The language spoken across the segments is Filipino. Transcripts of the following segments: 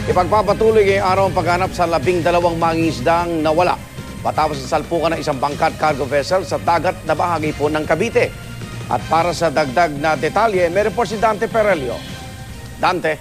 Ipagpapatuloy ngayong araw ang paghanap sa 12 mangingisdang nawala matapos sa salpukan ng isang bangkat cargo vessel sa dagat na bahagi po ng Cavite. At para sa dagdag na detalye, may report si Dante Perelio. Dante.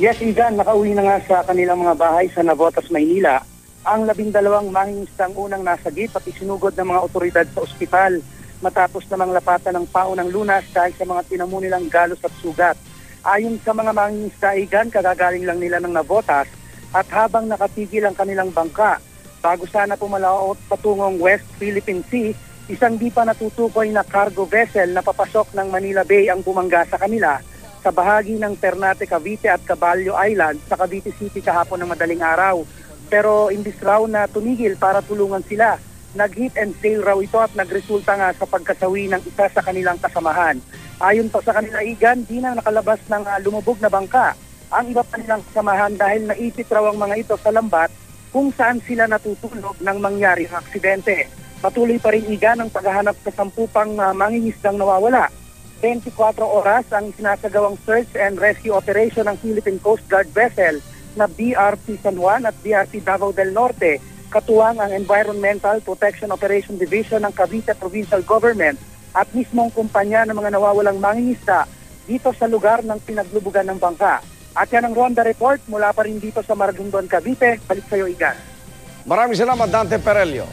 Yes, Igan, nakauwi na nga sa kanilang mga bahay sa Navotas, Maynila ang 12 mangingisdang unang nasagip at isinugod ng mga otoridad sa ospital matapos namang lapatan ng paunang lunas dahil sa mga tinamo nilang galos at sugat. Ayon sa mga mangingisdaigan, kagagaling lang nila ng Navotas at habang nakatigil ang kanilang bangka, bago sana pumalaot patungong West Philippine Sea, isang di pa natutukoy na cargo vessel na papasok ng Manila Bay ang bumangga sa kanila sa bahagi ng Ternate, Cavite at Caballo Island sa Cavite City kahapon ng madaling araw. Pero imbis raw na tumigil para tulungan sila, nag-hit and sail raw ito at nagresulta nga sa pagkasawi ng isa sa kanilang kasamahan. Ayon pa sa kanila, Igan, di na nakalabas ng lumubog na bangka ang iba pa nilang kasamahan dahil naipit raw ang mga ito sa lambat kung saan sila natutulog nang mangyari ang aksidente. Patuloy pa rin, Igan, ang paghahanap sa 10 pang mangingisdang nawawala. 24 oras ang sinasagawang search and rescue operation ng Philippine Coast Guard vessel na BRP San Juan at BRP Davao del Norte, katuwang ang Environmental Protection Operation Division ng Cavite Provincial Government at mismong kumpanya ng mga nawawalang mangingisda dito sa lugar ng pinaglubugan ng bangka. At yan ang Ronda Report mula pa rin dito sa Maragondon, Cavite. Balik sa iyo, Igan. Maraming salamat, Dante Perelio.